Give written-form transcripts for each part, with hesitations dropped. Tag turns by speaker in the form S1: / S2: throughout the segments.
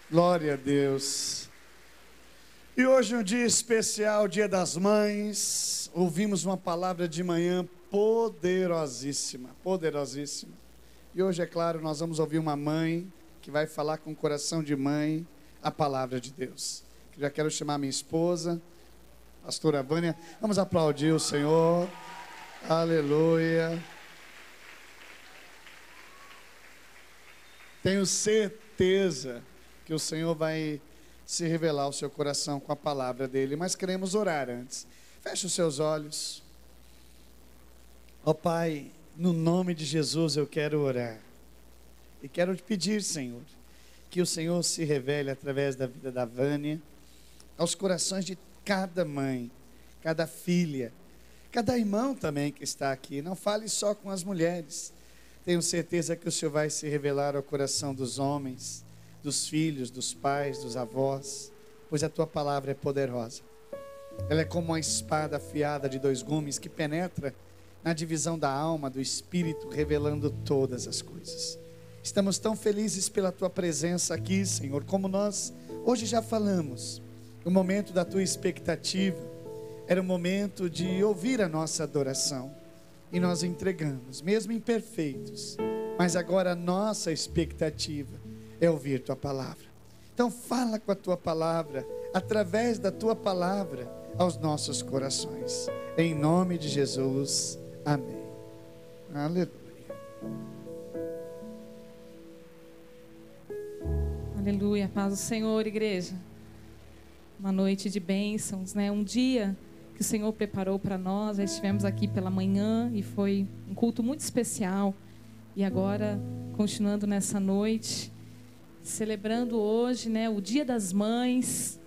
S1: Glória a Deus. E hoje é um dia especial, Dia das Mães. Ouvimos uma palavra de manhã poderosíssima, poderosíssima. E hoje, é claro, nós vamos ouvir uma mãe que vai falar com o coração de mãe a palavra de Deus. Já quero chamar minha esposa, pastora Vânia. Vamos aplaudir o Senhor. Aleluia. Tenho certeza que o Senhor vai se revelar ao seu coração com a palavra dele, mas queremos orar antes. Feche os seus olhos. Ó Pai, no nome de Jesus eu quero orar. E quero te pedir, Senhor, que o Senhor se revele através da vida da Vânia, aos corações de cada mãe, cada filha, cada irmão também que está aqui. Não fale só com as mulheres. Tenho certeza que o Senhor vai se revelar ao coração dos homens, dos filhos, dos pais, dos avós, pois a tua palavra é poderosa. Ela é como uma espada afiada de dois gumes que penetra na divisão da alma, do espírito, revelando todas as coisas. Estamos tão felizes pela tua presença aqui, Senhor, como nós hoje já falamos. O momento da tua expectativa era o momento de ouvir a nossa adoração. E nós entregamos, mesmo imperfeitos, mas agora a nossa expectativa é ouvir tua palavra. Então fala com a tua palavra, através da tua palavra, aos nossos corações. Em nome de Jesus, amém. Aleluia.
S2: Aleluia, paz do Senhor, igreja. Uma noite de bênçãos, né? Um dia que o Senhor preparou para nós. Já estivemos aqui pela manhã e foi um culto muito especial. E agora, continuando nessa noite, celebrando hoje, né, o Dia das Mães.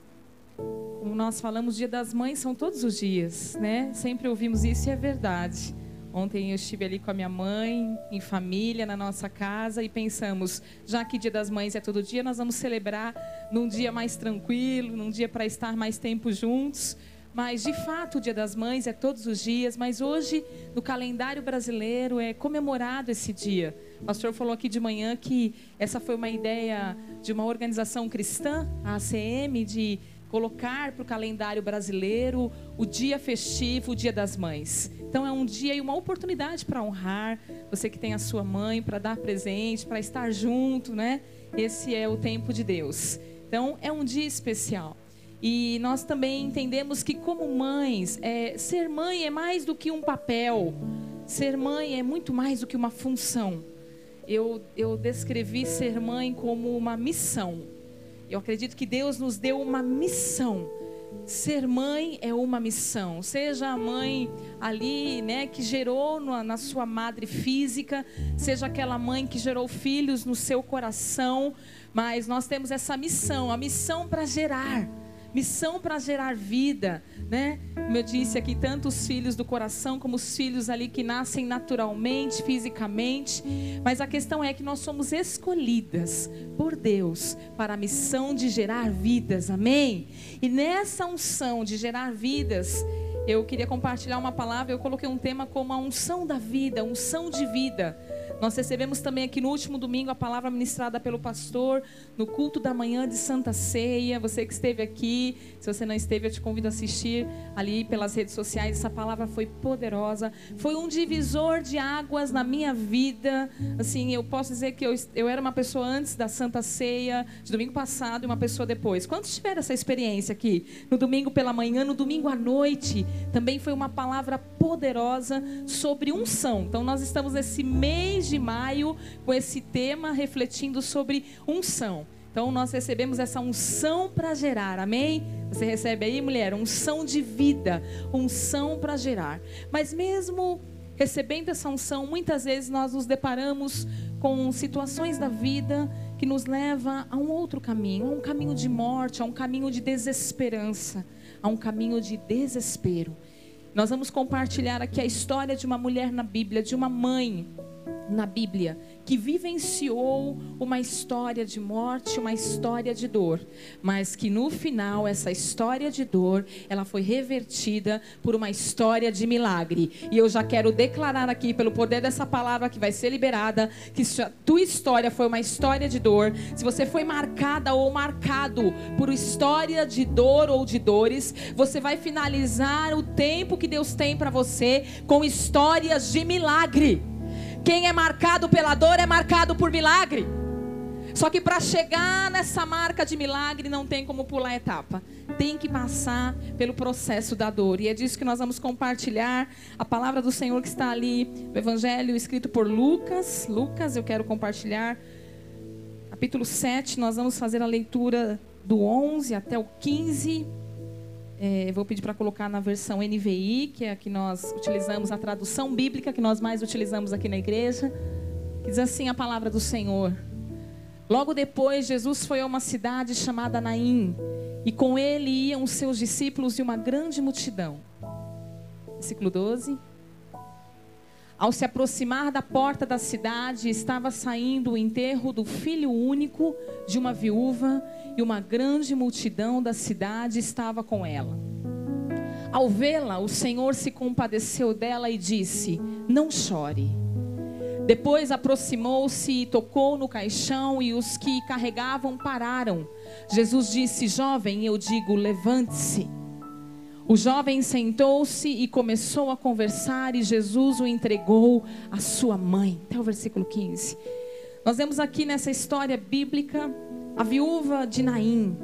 S2: Como nós falamos, o Dia das Mães são todos os dias, né? Sempre ouvimos isso e é verdade. Ontem eu estive ali com a minha mãe, em família, na nossa casa, e pensamos, já que Dia das Mães é todo dia, nós vamos celebrar num dia mais tranquilo, num dia para estar mais tempo juntos. Mas, de fato, o Dia das Mães é todos os dias, mas hoje, no calendário brasileiro, é comemorado esse dia. O pastor falou aqui de manhã que essa foi uma ideia de uma organização cristã, a ACM, de colocar para o calendário brasileiro o dia festivo, o Dia das Mães. Então, é um dia e uma oportunidade para honrar você que tem a sua mãe, para dar presente, para estar junto, né? Esse é o tempo de Deus. Então, é um dia especial. E nós também entendemos que, como mães, ser mãe é mais do que um papel. Ser mãe é muito mais do que uma função. Eu descrevi ser mãe como uma missão. Eu acredito que Deus nos deu uma missão. Ser mãe é uma missão. Seja a mãe ali, né, que gerou na sua madre física, seja aquela mãe que gerou filhos no seu coração, mas nós temos essa missão, a missão para gerar. Missão para gerar vida, né? Como eu disse aqui, tanto os filhos do coração como os filhos ali que nascem naturalmente, fisicamente. Mas a questão é que nós somos escolhidas por Deus para a missão de gerar vidas, amém? E nessa unção de gerar vidas, eu queria compartilhar uma palavra. Eu coloquei um tema como a unção da vida, unção de vida. Nós recebemos também aqui no último domingo a palavra ministrada pelo pastor no culto da manhã de Santa Ceia. Você que esteve aqui, se você não esteve, eu te convido a assistir ali pelas redes sociais. Essa palavra foi poderosa, foi um divisor de águas na minha vida. Assim, eu posso dizer que eu era uma pessoa antes da Santa Ceia de domingo passado e uma pessoa depois. Quantos tiveram essa experiência aqui? No domingo pela manhã, no domingo à noite, também foi uma palavra poderosa sobre unção. Então nós estamos nesse mês de maio com esse tema, refletindo sobre unção. Então nós recebemos essa unção para gerar, amém? Você recebe aí, mulher, unção de vida, unção para gerar. Mas mesmo recebendo essa unção, muitas vezes nós nos deparamos com situações da vida que nos leva a um outro caminho, a um caminho de morte, a um caminho de desesperança, a um caminho de desespero. Nós vamos compartilhar aqui a história de uma mulher na Bíblia, de uma mãe na Bíblia que vivenciou uma história de morte, uma história de dor, mas que no final essa história de dor, ela foi revertida por uma história de milagre. E eu já quero declarar aqui, pelo poder dessa palavra que vai ser liberada, que se a tua história foi uma história de dor, se você foi marcada ou marcado por história de dor ou de dores, você vai finalizar o tempo que Deus tem para você com histórias de milagre. Quem é marcado pela dor é marcado por milagre. Só que para chegar nessa marca de milagre não tem como pular etapa. Tem que passar pelo processo da dor. E é disso que nós vamos compartilhar a palavra do Senhor que está ali, o Evangelho escrito por Lucas. Lucas, eu quero compartilhar. Capítulo 7, nós vamos fazer a leitura do 11 até o 15. Vou pedir para colocar na versão NVI, que é a que nós utilizamos, a tradução bíblica que nós mais utilizamos aqui na igreja. Que diz assim a palavra do Senhor. Logo depois, Jesus foi a uma cidade chamada Naim, e com ele iam os seus discípulos e uma grande multidão. Versículo 12. Ao se aproximar da porta da cidade, estava saindo o enterro do filho único de uma viúva, e uma grande multidão da cidade estava com ela. Ao vê-la, o Senhor se compadeceu dela e disse: não chore. Depois aproximou-se e tocou no caixão, e os que carregavam pararam. Jesus disse: jovem, eu digo, levante-se. O jovem sentou-se e começou a conversar, e Jesus o entregou à sua mãe. Até o versículo 15. Nós vemos aqui nessa história bíblica a viúva de Naim.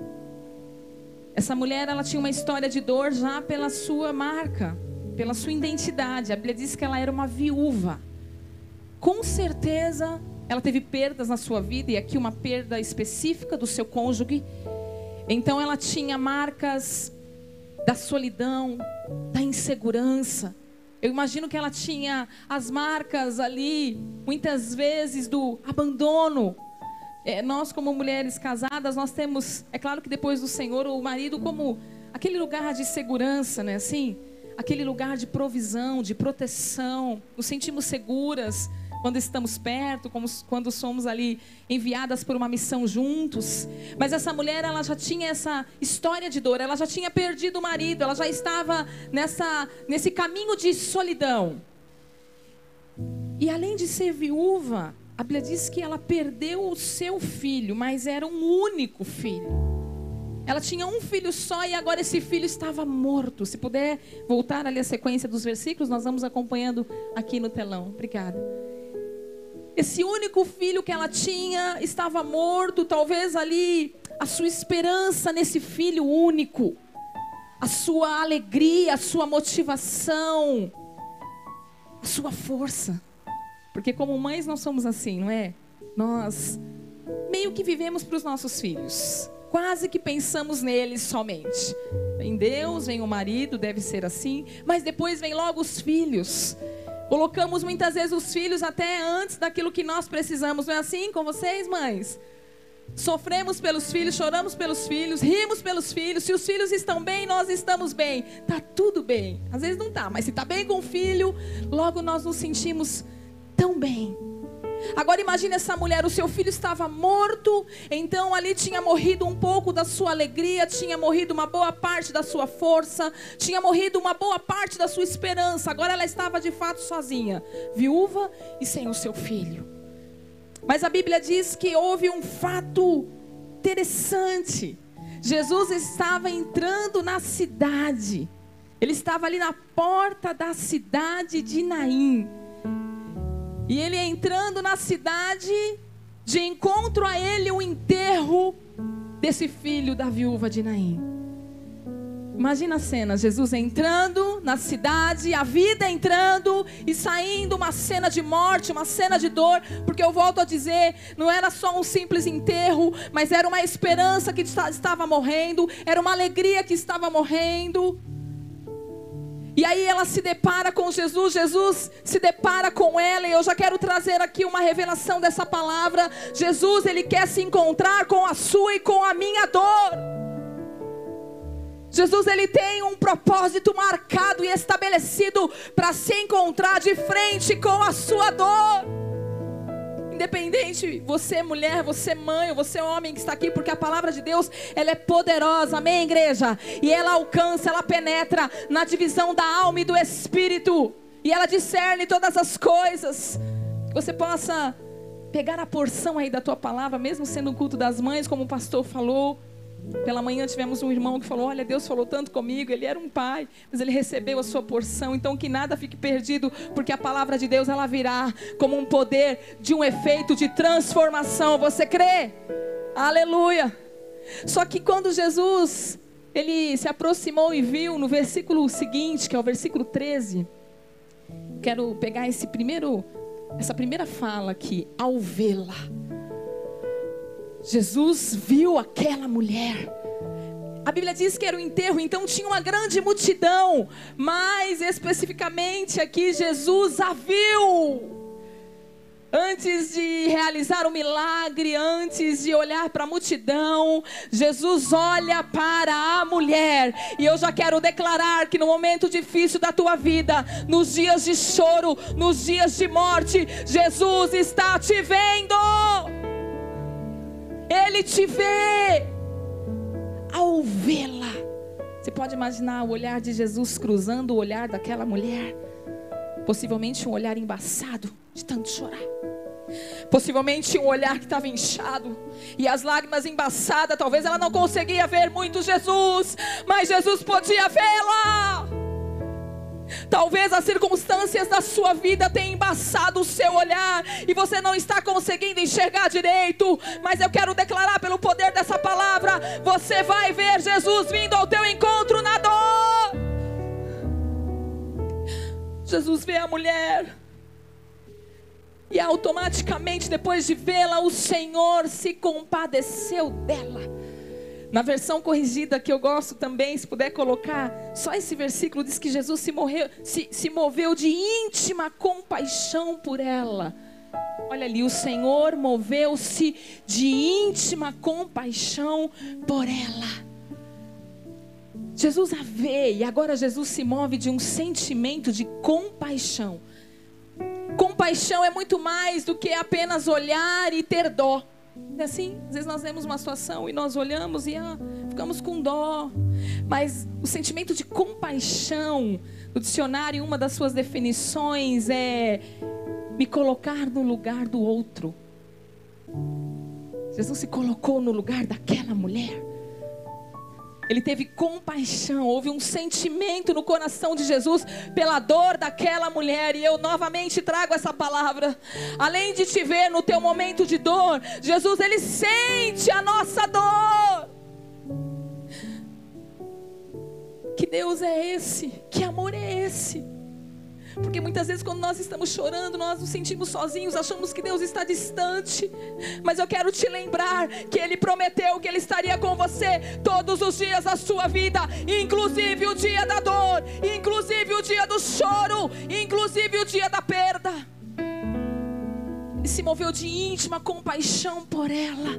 S2: Essa mulher, ela tinha uma história de dor já pela sua marca, pela sua identidade. A Bíblia diz que ela era uma viúva. Com certeza, ela teve perdas na sua vida, e aqui uma perda específica do seu cônjuge. Então ela tinha marcas da solidão, da insegurança. Eu imagino que ela tinha as marcas ali, muitas vezes, do abandono. Nós, como mulheres casadas, nós temos, é claro que depois do Senhor, o marido como aquele lugar de segurança, né? Assim, aquele lugar de provisão, de proteção. Nos sentimos seguras quando estamos perto, quando somos ali enviadas por uma missão juntos. Mas essa mulher, ela já tinha essa história de dor, ela já tinha perdido o marido, ela já estava nesse caminho de solidão. E além de ser viúva, a Bíblia diz que ela perdeu o seu filho, mas era um único filho. Ela tinha um filho só e agora esse filho estava morto. Se puder voltar ali a sequência dos versículos, nós vamos acompanhando aqui no telão. Obrigada. Esse único filho que ela tinha estava morto. Talvez ali a sua esperança nesse filho único, a sua alegria, a sua motivação, a sua força. Porque como mães nós somos assim, não é? Nós meio que vivemos para os nossos filhos. Quase que pensamos neles somente. Vem Deus, vem o marido, deve ser assim. Mas depois vem logo os filhos. Colocamos muitas vezes os filhos até antes daquilo que nós precisamos. Não é assim com vocês, mães? Sofremos pelos filhos, choramos pelos filhos, rimos pelos filhos. Se os filhos estão bem, nós estamos bem. Tá tudo bem. Às vezes não tá, mas se tá bem com o filho, logo nós nos sentimos tão bem. Agora imagine essa mulher, o seu filho estava morto, então ali tinha morrido um pouco da sua alegria, tinha morrido uma boa parte da sua força, tinha morrido uma boa parte da sua esperança. Agora ela estava de fato sozinha, viúva e sem o seu filho. Mas a Bíblia diz que houve um fato interessante. Jesus estava entrando na cidade, ele estava ali na porta da cidade de Naim. E ele entrando na cidade, de encontro a ele o enterro desse filho da viúva de Naim. Imagina a cena, Jesus entrando na cidade, a vida entrando e saindo, uma cena de morte, uma cena de dor. Porque eu volto a dizer, não era só um simples enterro, mas era uma esperança que estava morrendo, era uma alegria que estava morrendo. E aí ela se depara com Jesus, Jesus se depara com ela, e eu já quero trazer aqui uma revelação dessa palavra. Jesus, ele quer se encontrar com a sua e com a minha dor. Jesus, ele tem um propósito marcado e estabelecido para se encontrar de frente com a sua dor. Independente, você mulher, você mãe, você homem que está aqui, porque a palavra de Deus, ela é poderosa, amém, igreja? E ela alcança, ela penetra na divisão da alma e do espírito, e ela discerne todas as coisas. Que você possa pegar a porção aí da tua palavra, mesmo sendo um culto das mães, como o pastor falou. Pela manhã tivemos um irmão que falou: olha, Deus falou tanto comigo. Ele era um pai, mas ele recebeu a sua porção. Então que nada fique perdido, porque a palavra de Deus, ela virá como um poder de um efeito de transformação. Você crê? Aleluia. Só que quando Jesus, ele se aproximou e viu no versículo seguinte, que é o versículo 13, quero pegar essa primeira fala aqui. Ao vê-la, Jesus viu aquela mulher. A Bíblia diz que era um enterro, então tinha uma grande multidão. Mas especificamente aqui, Jesus a viu. Antes de realizar o milagre, antes de olhar para a multidão, Jesus olha para a mulher. E eu já quero declarar que no momento difícil da tua vida, nos dias de choro, nos dias de morte, Jesus está te vendo. Ele te vê. Ao vê-la, você pode imaginar o olhar de Jesus cruzando o olhar daquela mulher. Possivelmente um olhar embaçado de tanto chorar. Possivelmente um olhar que estava inchado e as lágrimas embaçadas. Talvez ela não conseguia ver muito Jesus, mas Jesus podia vê-la. Talvez as circunstâncias da sua vida tenham embaçado o seu olhar e você não está conseguindo enxergar direito. Mas eu quero declarar pelo poder dessa palavra: você vai ver Jesus vindo ao teu encontro na dor. Jesus vê a mulher e automaticamente, depois de vê-la, o Senhor se compadeceu dela. Na versão corrigida, que eu gosto também, se puder colocar, só esse versículo diz que Jesus se moveu de íntima compaixão por ela. Olha ali, o Senhor moveu-se de íntima compaixão por ela. Jesus a vê, e agora Jesus se move de um sentimento de compaixão. Compaixão é muito mais do que apenas olhar e ter dó. Assim, às vezes nós vemos uma situação e nós olhamos e ficamos com dó. Mas o sentimento de compaixão, no dicionário, uma das suas definições é me colocar no lugar do outro. Jesus se colocou no lugar daquela mulher. Ele teve compaixão, houve um sentimento no coração de Jesus pela dor daquela mulher. E eu novamente trago essa palavra. Além de te ver no teu momento de dor, Jesus, ele sente a nossa dor. Que Deus é esse? Que amor é esse? Porque muitas vezes quando nós estamos chorando, nós nos sentimos sozinhos, achamos que Deus está distante. Mas eu quero te lembrar que Ele prometeu que Ele estaria com você todos os dias da sua vida, inclusive o dia da dor, inclusive o dia do choro, inclusive o dia da perda. Ele se moveu de íntima compaixão por ela.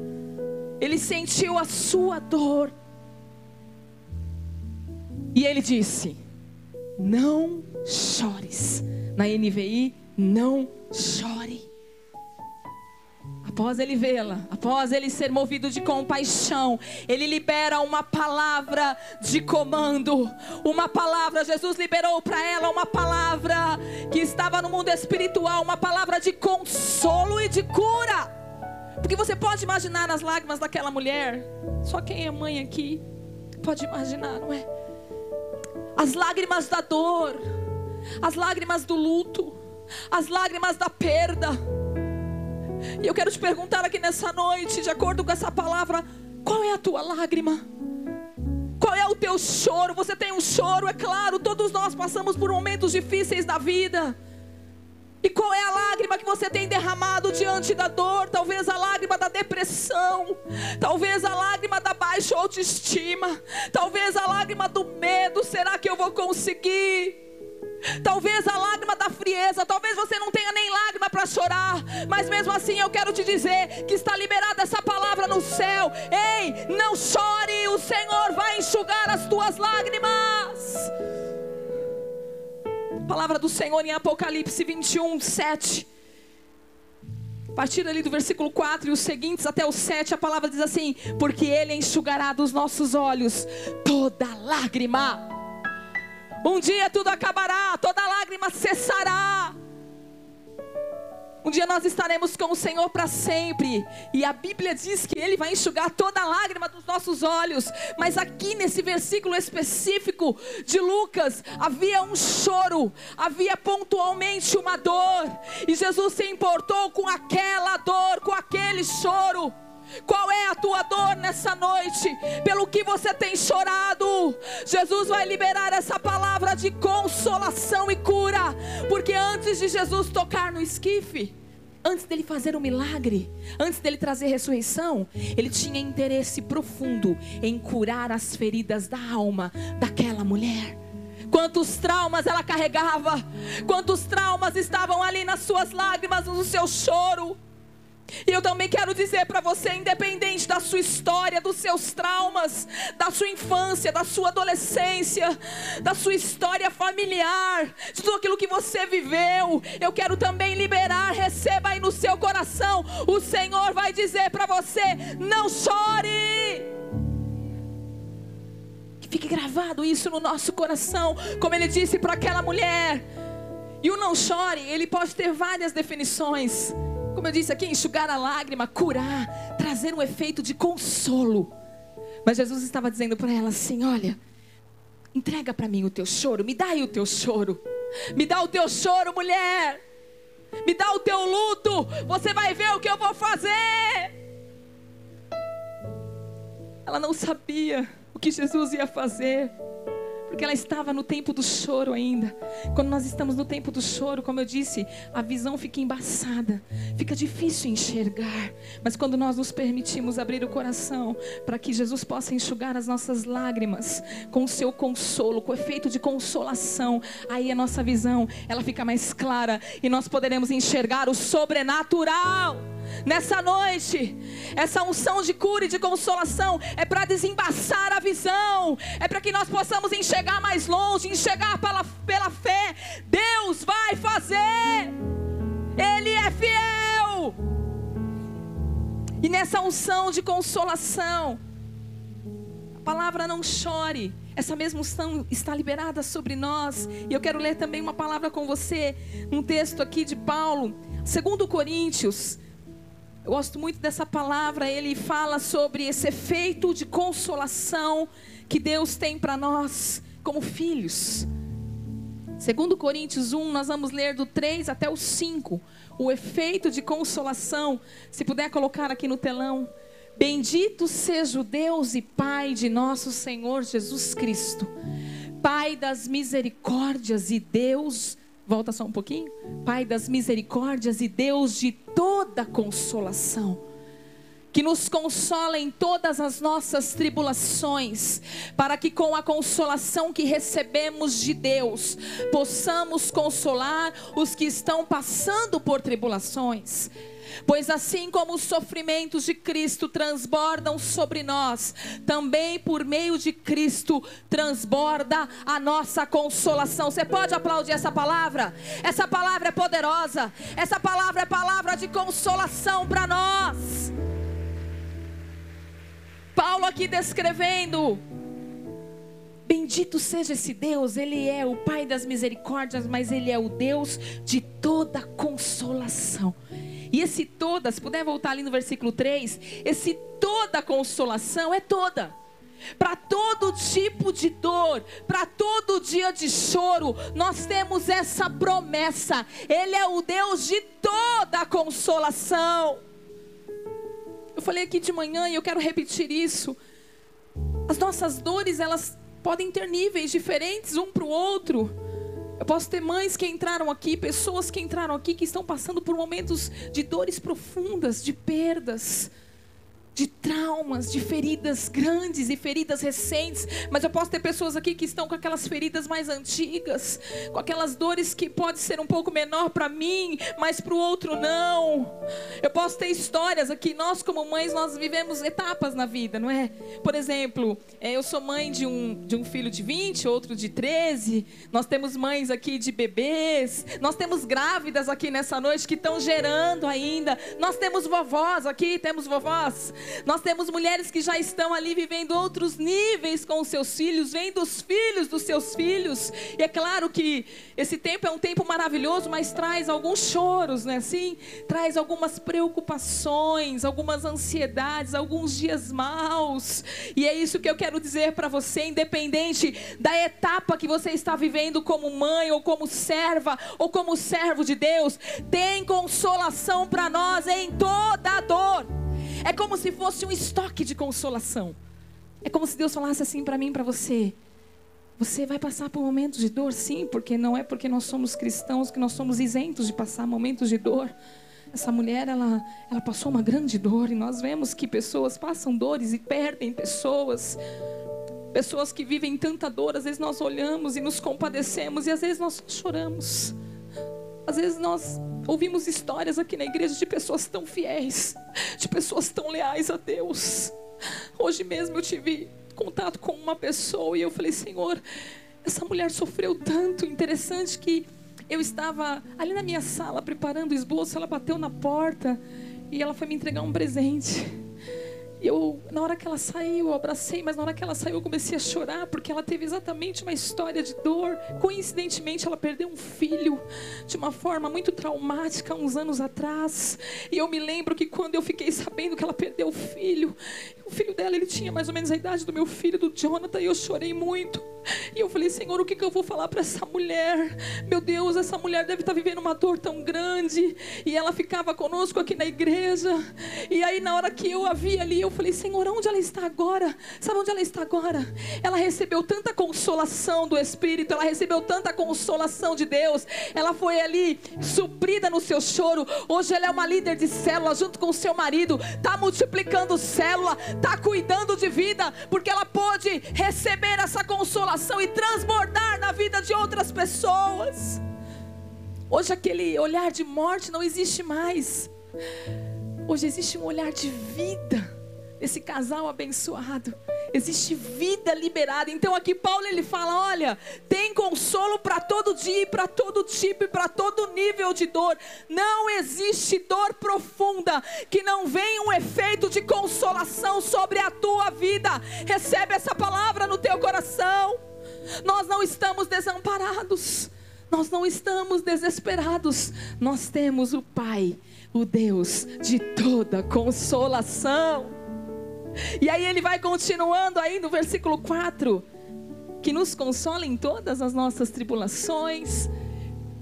S2: Ele sentiu a sua dor. E Ele disse: não chores. Na NVI, não chore. Após ele vê-la, após ele ser movido de compaixão, ele libera uma palavra de comando. Uma palavra, Jesus liberou para ela uma palavra que estava no mundo espiritual, uma palavra de consolo e de cura. Porque você pode imaginar as lágrimas daquela mulher. Só quem é mãe aqui pode imaginar, não é? As lágrimas da dor, as lágrimas do luto, as lágrimas da perda. E eu quero te perguntar aqui nessa noite, de acordo com essa palavra, qual é a tua lágrima? Qual é o teu choro? Você tem um choro, é claro, todos nós passamos por momentos difíceis da vida. E qual é a lágrima que você tem derramado diante da dor? Talvez a lágrima da depressão, talvez a lágrima da baixa autoestima, talvez a lágrima do medo. Será que eu vou conseguir? Talvez a lágrima da frieza. Talvez você não tenha nem lágrima para chorar, mas mesmo assim eu quero te dizer que está liberada essa palavra no céu. Ei, não chore, o Senhor vai enxugar as tuas lágrimas. Palavra do Senhor em Apocalipse 21:7. partir ali do versículo 4 e os seguintes até o 7, a palavra diz assim: porque Ele enxugará dos nossos olhos toda lágrima. Um dia tudo acabará, toda lágrima cessará. Um dia nós estaremos com o Senhor para sempre. E a Bíblia diz que Ele vai enxugar toda a lágrima dos nossos olhos. Mas aqui nesse versículo específico de Lucas, havia um choro, havia pontualmente uma dor. E Jesus se importou com aquela dor, com aquele choro. Qual é a tua dor nessa noite? Pelo que você tem chorado? Jesus vai liberar essa palavra de consolação e cura. Porque antes de Jesus tocar no esquife, antes dele fazer um milagre, antes dele trazer ressurreição, ele tinha interesse profundo em curar as feridas da alma daquela mulher. Quantos traumas ela carregava, quantos traumas estavam ali nas suas lágrimas, no seu choro. E eu também quero dizer para você, independente da sua história, dos seus traumas, da sua infância, da sua adolescência, da sua história familiar, de tudo aquilo que você viveu, eu quero também liberar, receba aí no seu coração, o Senhor vai dizer para você: não chore. Que fique gravado isso no nosso coração, como ele disse para aquela mulher. E o não chore, ele pode ter várias definições. Como eu disse aqui, enxugar a lágrima, curar, trazer um efeito de consolo. Mas Jesus estava dizendo para ela assim: olha, entrega para mim o teu choro, me dá aí o teu choro. Me dá o teu choro, mulher. Me dá o teu luto, você vai ver o que eu vou fazer. Ela não sabia o que Jesus ia fazer, porque ela estava no tempo do choro ainda. Quando nós estamos no tempo do choro, como eu disse, a visão fica embaçada, fica difícil enxergar. Mas quando nós nos permitimos abrir o coração para que Jesus possa enxugar as nossas lágrimas com o seu consolo, com o efeito de consolação, aí a nossa visão, ela fica mais clara e nós poderemos enxergar o sobrenatural. Nessa noite, essa unção de cura e de consolação é para desembaçar a visão, é para que nós possamos enxergar mais longe, enxergar pela fé. Deus vai fazer, Ele é fiel. E nessa unção de consolação, a palavra não chore, essa mesma unção está liberada sobre nós. E eu quero ler também uma palavra com você, um texto aqui de Paulo, 2 Coríntios. Eu gosto muito dessa palavra, ele fala sobre esse efeito de consolação que Deus tem para nós como filhos. 2 Coríntios 1, nós vamos ler do 3 até o 5. O efeito de consolação, se puder colocar aqui no telão. Bendito seja o Deus e Pai de nosso Senhor Jesus Cristo, Pai das misericórdias e Deus... Volta só um pouquinho. Pai das misericórdias e Deus de toda consolação, que nos consola em todas as nossas tribulações, para que com a consolação que recebemos de Deus, possamos consolar os que estão passando por tribulações. Pois assim como os sofrimentos de Cristo transbordam sobre nós, também por meio de Cristo transborda a nossa consolação. Você pode aplaudir essa palavra? Essa palavra é poderosa. Essa palavra é palavra de consolação para nós. Paulo aqui descrevendo: bendito seja esse Deus, Ele é o Pai das misericórdias, mas Ele é o Deus de toda consolação. E esse toda, se puder voltar ali no versículo 3, esse toda consolação é toda. Para todo tipo de dor, para todo dia de choro, nós temos essa promessa. Ele é o Deus de toda consolação. Eu falei aqui de manhã e eu quero repetir isso. As nossas dores, elas podem ter níveis diferentes um para o outro. Eu posso ter mães que entraram aqui, pessoas que entraram aqui, que estão passando por momentos de dores profundas, de perdas. de traumas, de feridas grandes e feridas recentes, mas eu posso ter pessoas aqui que estão com aquelas feridas mais antigas, com aquelas dores que pode ser um pouco menor para mim, mas para o outro não. Eu posso ter histórias aqui, nós como mães, nós vivemos etapas na vida, não é? Por exemplo, eu sou mãe de um filho de 20, outro de 13, nós temos mães aqui de bebês, nós temos grávidas aqui nessa noite que estão gerando ainda, nós temos vovós aqui, temos vovós. Nós temos mulheres que já estão ali vivendo outros níveis com os seus filhos, vendo os filhos dos seus filhos. E é claro que esse tempo é um tempo maravilhoso, mas traz alguns choros, né? Assim, traz algumas preocupações, algumas ansiedades, alguns dias maus. E é isso que eu quero dizer para você, independente da etapa que você está vivendo como mãe, ou como serva, ou como servo de Deus, tem consolação para nós em toda a dor. É como se fosse um estoque de consolação. É como se Deus falasse assim para mim e para você: você vai passar por momentos de dor, sim, porque não é porque nós somos cristãos que nós somos isentos de passar momentos de dor. Essa mulher, ela passou uma grande dor, e nós vemos que pessoas passam dores e perdem pessoas. Pessoas que vivem tanta dor, às vezes nós olhamos e nos compadecemos, e às vezes nós choramos. Às vezes nós ouvimos histórias aqui na igreja de pessoas tão fiéis, de pessoas tão leais a Deus. Hoje mesmo eu tive contato com uma pessoa e eu falei: Senhor, essa mulher sofreu tanto. Interessante que eu estava ali na minha sala preparando o esboço, ela bateu na porta e ela foi me entregar um presente. E na hora que ela saiu, eu abracei, mas na hora que ela saiu eu comecei a chorar, porque ela teve exatamente uma história de dor. Coincidentemente, ela perdeu um filho de uma forma muito traumática uns anos atrás. E eu me lembro que quando eu fiquei sabendo que ela perdeu o filho dela, ele tinha mais ou menos a idade do meu filho, do Jonathan, e eu chorei muito. E eu falei: Senhor, o que eu vou falar para essa mulher? Meu Deus, essa mulher deve estar vivendo uma dor tão grande. E ela ficava conosco aqui na igreja. E aí na hora que eu a vi ali, eu falei: Senhor, onde ela está agora? Sabe onde ela está agora? Ela recebeu tanta consolação do Espírito, ela recebeu tanta consolação de Deus. Ela foi ali suprida no seu choro. Hoje ela é uma líder de célula junto com o seu marido, está multiplicando célula, está cuidando de vida, porque ela pôde receber essa consolação e transbordar na vida de outras pessoas. Hoje aquele olhar de morte não existe mais. Hoje existe um olhar de vida. Esse casal abençoado, existe vida liberada. Então aqui Paulo ele fala: olha, tem consolo para todo dia, para todo tipo e para todo nível de dor. Não existe dor profunda que não venha um efeito de consolação sobre a tua vida. Recebe essa palavra no teu coração. Nós não estamos desamparados, nós não estamos desesperados. Nós temos o Pai, o Deus de toda consolação. E aí ele vai continuando aí no versículo 4, que nos consola em todas as nossas tribulações.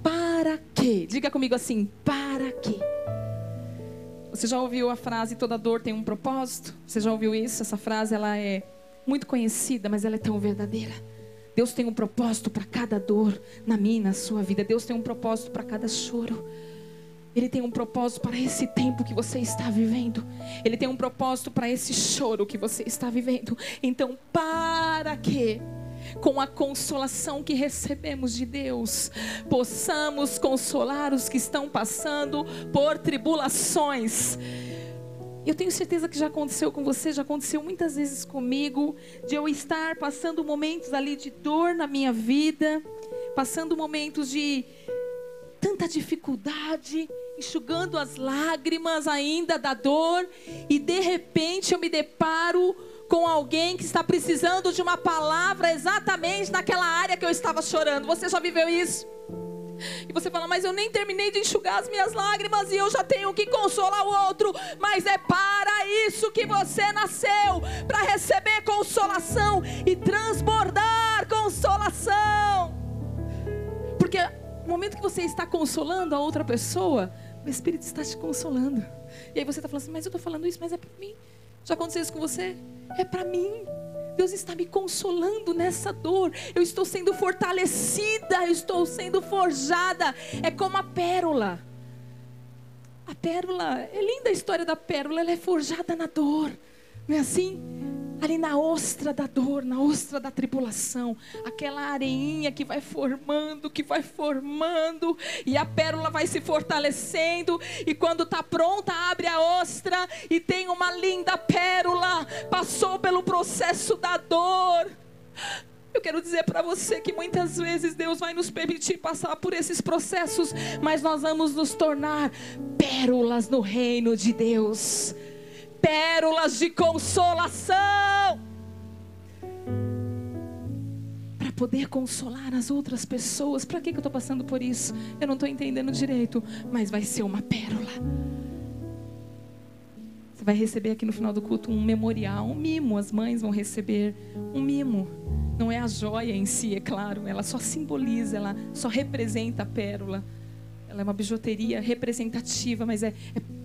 S2: Para quê? Diga comigo assim: para quê? Você já ouviu a frase: toda dor tem um propósito? Você já ouviu isso? Essa frase ela é muito conhecida, mas ela é tão verdadeira. Deus tem um propósito para cada dor na minha e na sua vida. Deus tem um propósito para cada choro. Ele tem um propósito para esse tempo que você está vivendo. Ele tem um propósito para esse choro que você está vivendo. Então, para que, com a consolação que recebemos de Deus, possamos consolar os que estão passando por tribulações. Eu tenho certeza que já aconteceu com você, já aconteceu muitas vezes comigo, de eu estar passando momentos ali de dor na minha vida, passando momentos de tanta dificuldade, enxugando as lágrimas ainda da dor, e de repente eu me deparo com alguém que está precisando de uma palavra exatamente naquela área que eu estava chorando. Você já viveu isso? E você fala: mas eu nem terminei de enxugar as minhas lágrimas e eu já tenho que consolar o outro. Mas é para isso que você nasceu, para receber consolação e transbordar consolação. Porque no momento que você está consolando a outra pessoa, o Espírito está te consolando. E aí você está falando assim: mas eu estou falando isso, mas é para mim. Já aconteceu isso com você? É para mim. Deus está me consolando nessa dor. Eu estou sendo fortalecida, eu estou sendo forjada. É como a pérola. A pérola, é linda a história da pérola, ela é forjada na dor, não é assim? Ali na ostra da dor, na ostra da tribulação, aquela areinha que vai formando, e a pérola vai se fortalecendo, e quando está pronta, abre a ostra, e tem uma linda pérola, passou pelo processo da dor. Eu quero dizer para você que muitas vezes Deus vai nos permitir passar por esses processos, mas nós vamos nos tornar pérolas no reino de Deus, pérolas de consolação, para poder consolar as outras pessoas. Para que eu estou passando por isso? Eu não estou entendendo direito, mas vai ser uma pérola. Você vai receber aqui no final do culto um memorial, um mimo. As mães vão receber um mimo. Não é a joia em si, é claro, ela só simboliza, ela só representa a pérola. Ela é uma bijuteria representativa, mas é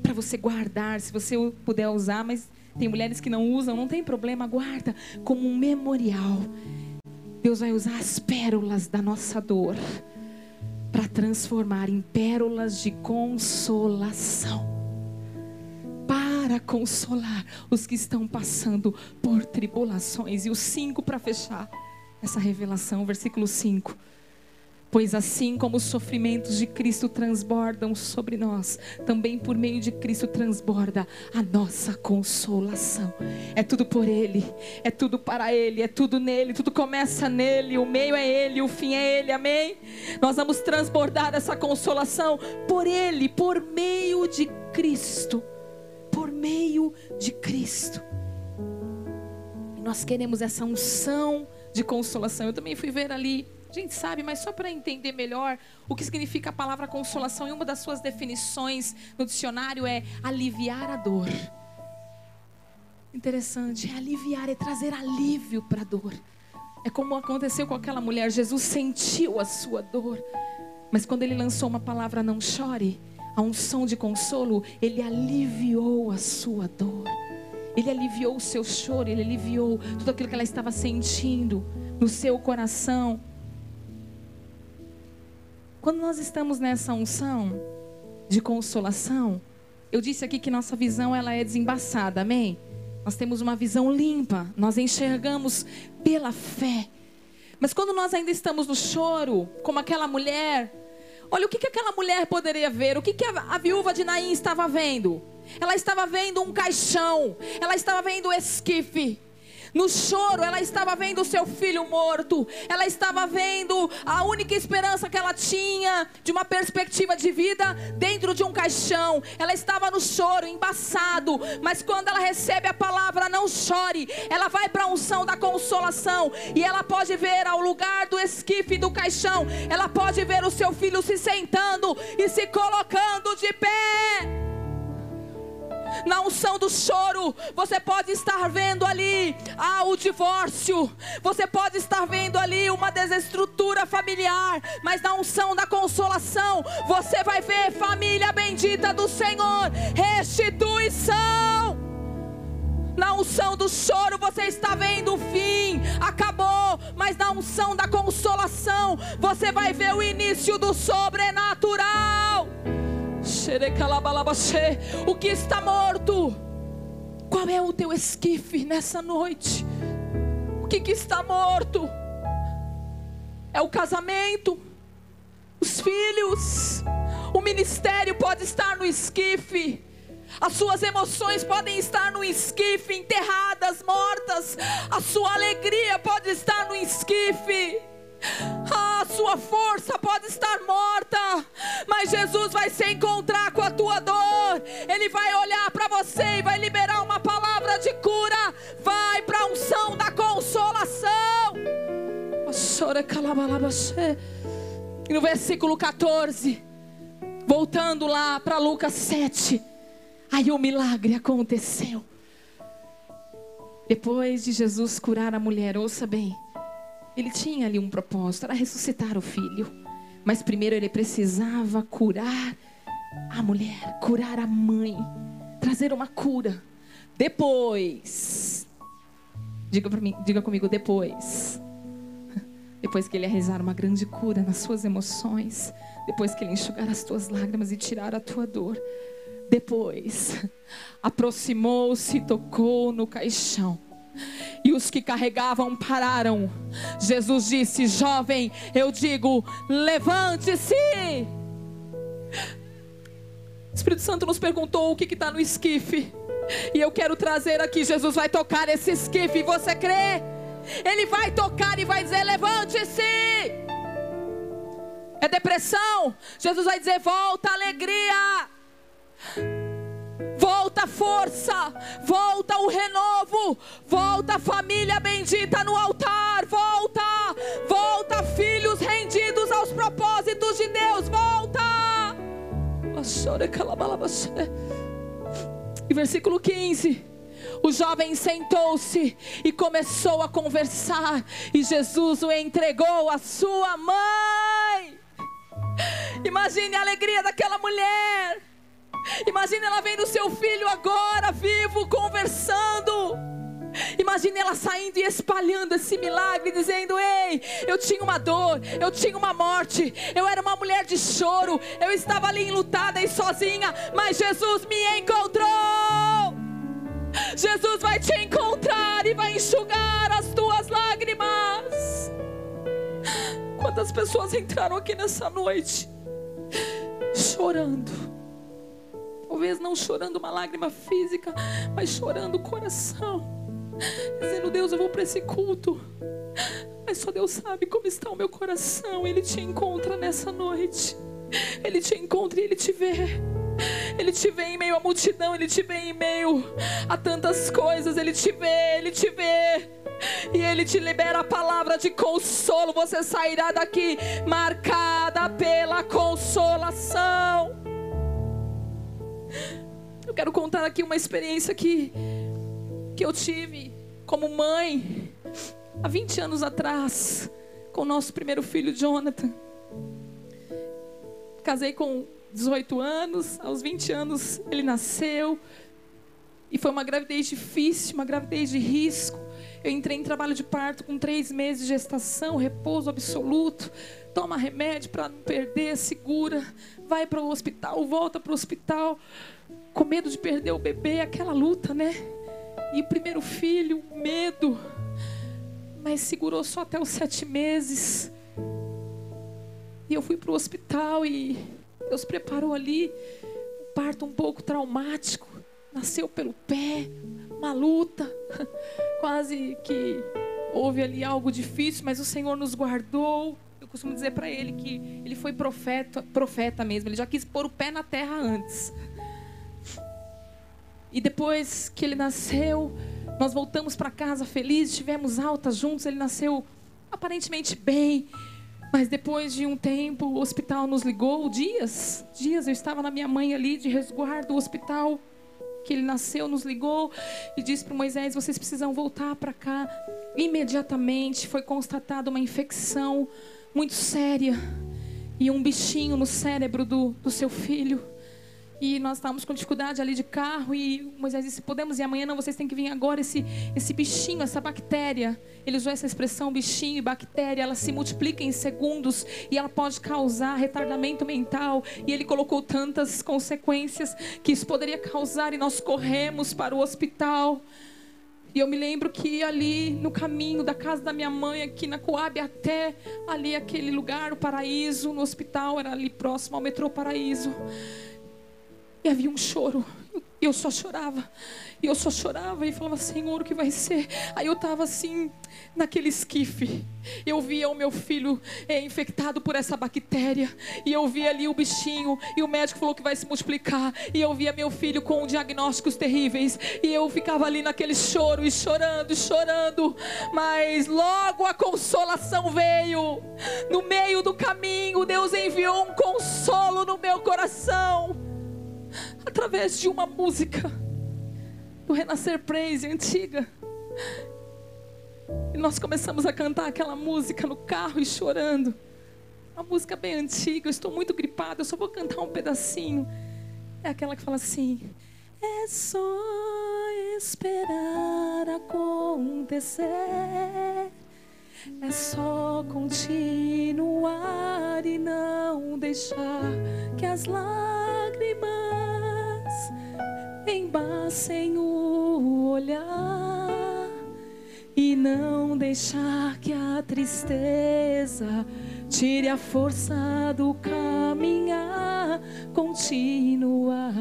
S2: para você guardar, se você puder usar, mas tem mulheres que não usam, não tem problema, guarda como um memorial. Deus vai usar as pérolas da nossa dor para transformar em pérolas de consolação, para consolar os que estão passando por tribulações. E o 5 para fechar essa revelação, versículo 5. Pois assim como os sofrimentos de Cristo transbordam sobre nós, também por meio de Cristo transborda a nossa consolação. É tudo por Ele, é tudo para Ele, é tudo nele, tudo começa nele, o meio é Ele, o fim é Ele, amém? Nós vamos transbordar essa consolação por Ele, por meio de Cristo. Por meio de Cristo. E nós queremos essa unção de consolação. Eu também fui ver ali, a gente sabe, mas só para entender melhor o que significa a palavra consolação. E uma das suas definições no dicionário é aliviar a dor. Interessante, é aliviar, é trazer alívio para a dor. É como aconteceu com aquela mulher. Jesus sentiu a sua dor, mas quando Ele lançou uma palavra, não chore, a unção de consolo, Ele aliviou a sua dor. Ele aliviou o seu choro, Ele aliviou tudo aquilo que ela estava sentindo no seu coração. Quando nós estamos nessa unção de consolação, eu disse aqui que nossa visão ela é desembaçada, amém? Nós temos uma visão limpa, nós enxergamos pela fé. Mas quando nós ainda estamos no choro, como aquela mulher, olha o que aquela mulher poderia ver, o que a viúva de Naim estava vendo? Ela estava vendo um caixão, ela estava vendo o esquife. No choro, ela estava vendo o seu filho morto. Ela estava vendo a única esperança que ela tinha de uma perspectiva de vida dentro de um caixão. Ela estava no choro, embaçado. Mas quando ela recebe a palavra, não chore, ela vai para a unção da consolação. E ela pode ver ao lugar do esquife do caixão, ela pode ver o seu filho se sentando e se colocando de pé. Na unção do choro, você pode estar vendo ali o divórcio, você pode estar vendo ali uma desestrutura familiar, mas na unção da consolação, você vai ver família bendita do Senhor, restituição. Na unção do choro, você está vendo o fim, acabou, mas na unção da consolação, você vai ver o início do sobrenatural. O que está morto? Qual é o teu esquife nessa noite? O que está morto? É o casamento, os filhos, o ministério pode estar no esquife, as suas emoções podem estar no esquife, enterradas, mortas. A sua alegria pode estar no esquife. A sua força pode estar morta, mas Jesus vai se encontrar com a tua dor. Ele vai olhar para você e vai liberar uma palavra de cura. Vai para a unção da consolação. E no versículo 14, voltando lá para Lucas 7, aí o milagre aconteceu. Depois de Jesus curar a mulher, ouça bem, Ele tinha ali um propósito, era ressuscitar o filho. Mas primeiro Ele precisava curar a mulher, curar a mãe, trazer uma cura. Depois, diga comigo, depois que Ele ia realizar uma grande cura nas suas emoções, depois que Ele enxugar as tuas lágrimas e tirar a tua dor, Depois, aproximou-se e tocou no caixão. E os que carregavam pararam. Jesus disse: jovem, eu digo, levante-se. O Espírito Santo nos perguntou o que está no esquife. E eu quero trazer aqui, Jesus vai tocar esse esquife. Você crê? Ele vai tocar e vai dizer: levante-se. É depressão? Jesus vai dizer: volta a alegria, volta a força, volta o renovo, volta a família bendita no altar, volta filhos rendidos aos propósitos de Deus, volta. E versículo 15, o jovem sentou-se e começou a conversar, e Jesus o entregou à sua mãe. Imagine a alegria daquela mulher. Imagine ela vendo seu filho agora vivo, conversando. Imagine ela saindo e espalhando esse milagre, dizendo: ei, eu tinha uma dor, eu tinha uma morte, eu era uma mulher de choro, eu estava ali enlutada e sozinha, mas Jesus me encontrou. Jesus vai te encontrar e vai enxugar as tuas lágrimas. Quantas pessoas entraram aqui nessa noite chorando? Talvez não chorando uma lágrima física, mas chorando o coração, dizendo: Deus, eu vou para esse culto, mas só Deus sabe como está o meu coração. Ele te encontra nessa noite. Ele te encontra e Ele te vê. Ele te vê em meio à multidão, Ele te vê em meio a tantas coisas. Ele te vê, Ele te vê. E Ele te libera a palavra de consolo. Você sairá daqui marcada pela consolação. Eu quero contar aqui uma experiência que eu tive como mãe há 20 anos atrás, com o nosso primeiro filho, Jonathan. Casei com 18 anos, aos 20 anos ele nasceu. E foi uma gravidez difícil, uma gravidez de risco. Eu entrei em trabalho de parto com 3 meses de gestação, repouso absoluto. Toma remédio para não perder, segura. Vai para o hospital, volta para o hospital. Com medo de perder o bebê, aquela luta, né? E o primeiro filho, medo. Mas segurou só até os 7 meses. E eu fui para o hospital e Deus preparou ali um parto um pouco traumático. Nasceu pelo pé, uma luta. Quase que houve ali algo difícil, mas o Senhor nos guardou. Eu costumo dizer para ele que ele foi profeta mesmo. Ele já quis pôr o pé na terra antes. E depois que ele nasceu, nós voltamos para casa felizes, tivemos altas juntos. Ele nasceu aparentemente bem, mas depois de um tempo o hospital nos ligou, dias eu estava na minha mãe ali de resguardo. O hospital que ele nasceu nos ligou e disse para Moisés: vocês precisam voltar para cá imediatamente. Foi constatada uma infecção muito séria e um bichinho no cérebro do seu filho. E nós estávamos com dificuldade ali de carro. E Moisés disse: podemos ir amanhã? Não, vocês têm que vir agora. Esse bichinho, essa bactéria, ele usou essa expressão, bichinho e bactéria, ela se multiplica em segundos e ela pode causar retardamento mental. E ele colocou tantas consequências que isso poderia causar. E nós corremos para o hospital. E eu me lembro que ali no caminho da casa da minha mãe, aqui na Coab, até ali aquele lugar, o Paraíso, no hospital, era ali próximo ao metrô Paraíso. E havia um choro. E eu só chorava. E eu só chorava e falava: Senhor, o que vai ser? Aí eu estava assim, naquele esquife. Eu via o meu filho infectado por essa bactéria. E eu via ali o bichinho. E o médico falou que vai se multiplicar. E eu via meu filho com diagnósticos terríveis. E eu ficava ali naquele choro e chorando, chorando. Mas logo a consolação veio. No meio do caminho, Deus enviou um consolo no meu coração. Através de uma música do Renascer Praise antiga. E nós começamos a cantar aquela música no carro e chorando. Uma música bem antiga. Eu estou muito gripada, eu só vou cantar um pedacinho. É aquela que fala assim: é só esperar acontecer, é só continuar e não deixar que as lágrimas embaçem o olhar e não deixar que a tristeza tire a força do caminhar. Continuar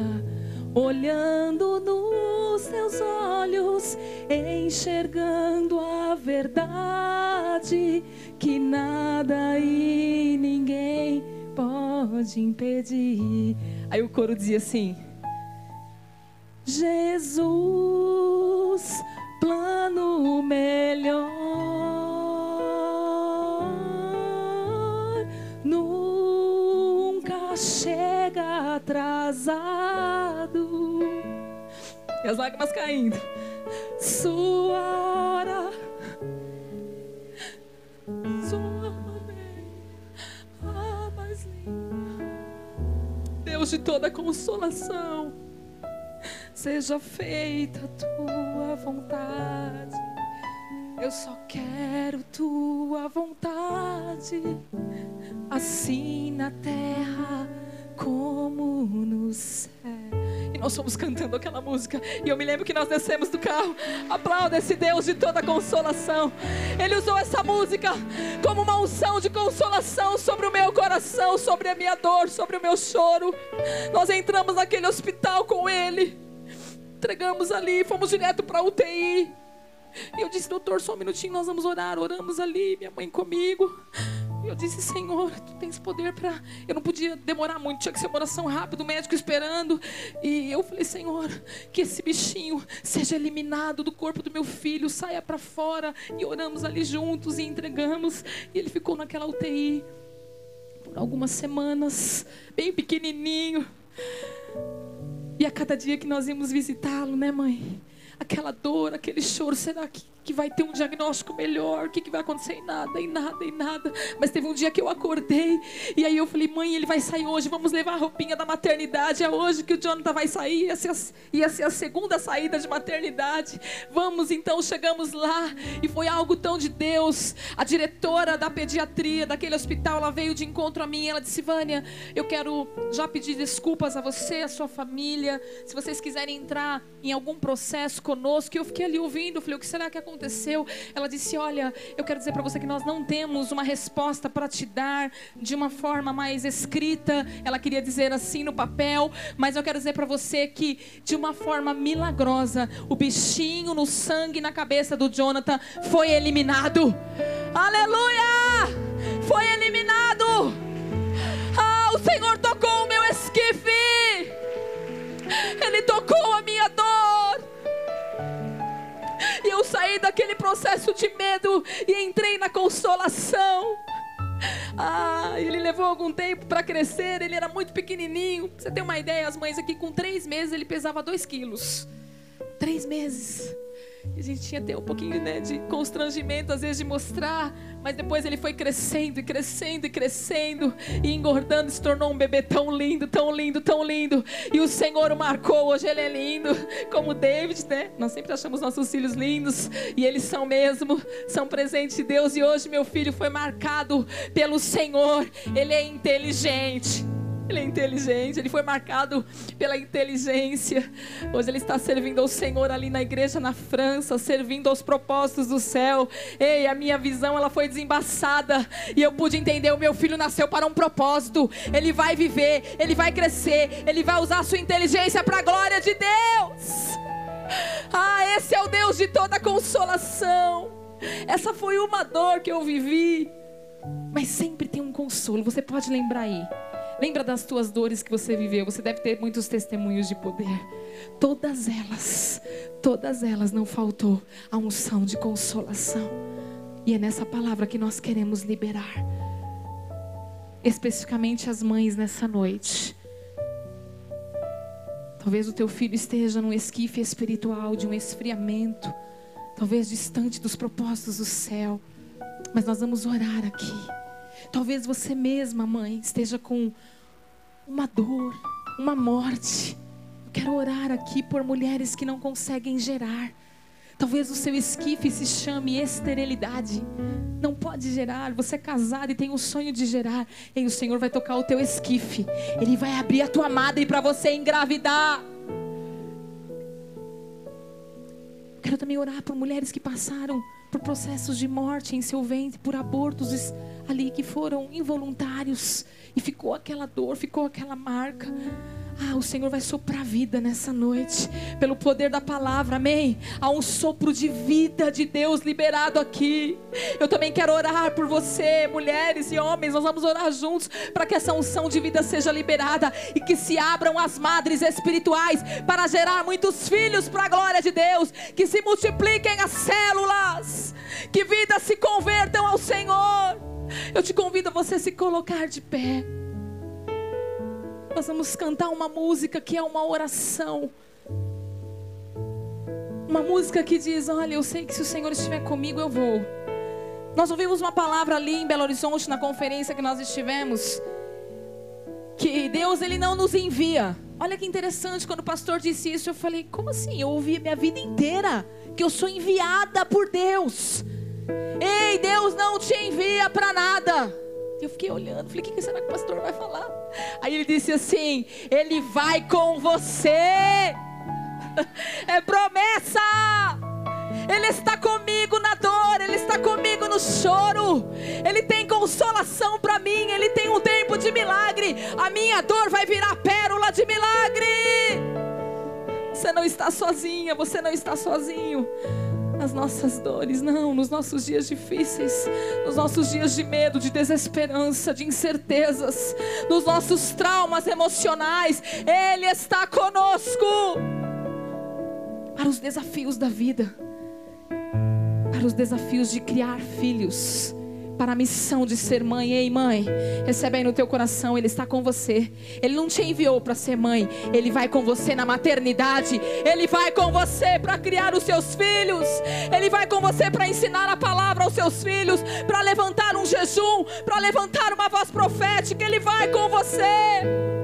S2: olhando nos teus olhos, enxergando a verdade que nada e ninguém pode impedir. Aí o coro dizia assim: Jesus, plano melhor, nunca chega atrasado. E as lágrimas caindo. Sua hora, sua a mais linda. Deus de toda consolação, seja feita a tua vontade. Eu só quero tua vontade, assim na terra como no céu. E nós fomos cantando aquela música, e eu me lembro que nós descemos do carro. Aplauda esse Deus de toda consolação. Ele usou essa música como uma unção de consolação sobre o meu coração, sobre a minha dor, sobre o meu choro. Nós entramos naquele hospital com ele, entregamos ali, fomos direto para a UTI. E eu disse: doutor, só um minutinho, nós vamos orar. Oramos ali, minha mãe comigo. E eu disse: Senhor, tu tens poder para... Eu não podia demorar muito, tinha que ser uma oração rápida, o médico esperando. E eu falei: Senhor, que esse bichinho seja eliminado do corpo do meu filho, saia para fora. E oramos ali juntos e entregamos. E ele ficou naquela UTI por algumas semanas, bem pequenininho. E a cada dia que nós íamos visitá-lo, né, mãe? Aquela dor, aquele choro, será que vai ter um diagnóstico melhor? O que vai acontecer? E nada, e nada, e nada. Mas teve um dia que eu acordei, e aí eu falei: mãe, ele vai sair hoje, vamos levar a roupinha da maternidade. É hoje que o Jonathan vai sair, ia ser a segunda saída de maternidade. Vamos, então, chegamos lá, e foi algo tão de Deus. A diretora da pediatria daquele hospital, ela veio de encontro a mim, ela disse: Vânia, eu quero já pedir desculpas a você, a sua família, se vocês quiserem entrar em algum processo conosco. E eu fiquei ali ouvindo, eu falei: o que será que aconteceu? Ela disse: olha, eu quero dizer para você que nós não temos uma resposta para te dar de uma forma mais escrita. Ela queria dizer assim no papel, mas eu quero dizer para você que de uma forma milagrosa, o bichinho no sangue na cabeça do Jonathan foi eliminado. Aleluia! Foi eliminado. Ah, o Senhor tocou o meu esquife. Ele tocou a minha dor. E eu saí daquele processo de medo e entrei na consolação. Ele levou algum tempo para crescer. Ele era muito pequenininho. Pra você ter uma ideia, as mães aqui, com 3 meses ele pesava 2 quilos. 3 meses. E a gente tinha até um pouquinho, né, de constrangimento às vezes de mostrar. Mas depois ele foi crescendo e crescendo e crescendo e engordando, se tornou um bebê tão lindo, tão lindo, tão lindo. E o Senhor o marcou. Hoje ele é lindo, como David, né? Nós sempre achamos nossos filhos lindos, e eles são mesmo, são presentes de Deus. E hoje meu filho foi marcado pelo Senhor. Ele é inteligente. Ele é inteligente, ele foi marcado pela inteligência. Hoje ele está servindo ao Senhor ali na igreja na França, servindo aos propósitos do céu. Ei, a minha visão, ela foi desembaçada, e eu pude entender: o meu filho nasceu para um propósito. Ele vai viver, ele vai crescer, ele vai usar a sua inteligência para a glória de Deus. Esse é o Deus de toda consolação. Essa foi uma dor que eu vivi, mas sempre tem um consolo. Você pode lembrar aí. Lembra das tuas dores que você viveu. Você deve ter muitos testemunhos de poder. Todas elas não faltou a unção de consolação. E é nessa palavra que nós queremos liberar. Especificamente as mães nessa noite. Talvez o teu filho esteja num esquife espiritual de um esfriamento. Talvez distante dos propósitos do céu. Mas nós vamos orar aqui. Talvez você mesma, mãe, esteja com uma dor, uma morte. Eu quero orar aqui por mulheres que não conseguem gerar. Talvez o seu esquife se chame esterilidade. Não pode gerar. Você é casado e tem o sonho de gerar. E o Senhor vai tocar o teu esquife. Ele vai abrir a tua madre para você engravidar. Quero também orar por mulheres que passaram por processos de morte em seu ventre, por abortos ali que foram involuntários, e ficou aquela dor, ficou aquela marca. O Senhor vai soprar vida nessa noite, pelo poder da palavra, amém? Há um sopro de vida de Deus liberado aqui. Eu também quero orar por você, mulheres e homens. Nós vamos orar juntos para que essa unção de vida seja liberada e que se abram as madres espirituais para gerar muitos filhos para a glória de Deus, que se multipliquem as células, que vidas se convertam ao Senhor. Eu te convido a você se colocar de pé. Nós vamos cantar uma música que é uma oração. Uma música que diz: olha, eu sei que se o Senhor estiver comigo, eu vou. Nós ouvimos uma palavra ali em Belo Horizonte, na conferência que nós estivemos, que Deus, Ele não nos envia. Olha que interessante, quando o pastor disse isso, eu falei: como assim? Eu ouvi a minha vida inteira que eu sou enviada por Deus. Ei, Deus não te envia para nada. Eu fiquei olhando, falei: o que será que o pastor vai falar? Aí ele disse assim: Ele vai com você. É promessa. Ele está comigo na dor, Ele está comigo no choro. Ele tem consolação para mim, Ele tem um tempo de milagre. A minha dor vai virar pérola de milagre. Você não está sozinha, você não está sozinho. Nas nossas dores, não, nos nossos dias difíceis, nos nossos dias de medo, de desesperança, de incertezas, nos nossos traumas emocionais, Ele está conosco. Para os desafios da vida, para os desafios de criar filhos, para a missão de ser mãe. Ei, mãe, recebe aí no teu coração: Ele está com você. Ele não te enviou para ser mãe, Ele vai com você na maternidade. Ele vai com você para criar os seus filhos. Ele vai com você para ensinar a palavra aos seus filhos, para levantar um jejum, para levantar uma voz profética. Ele vai com você.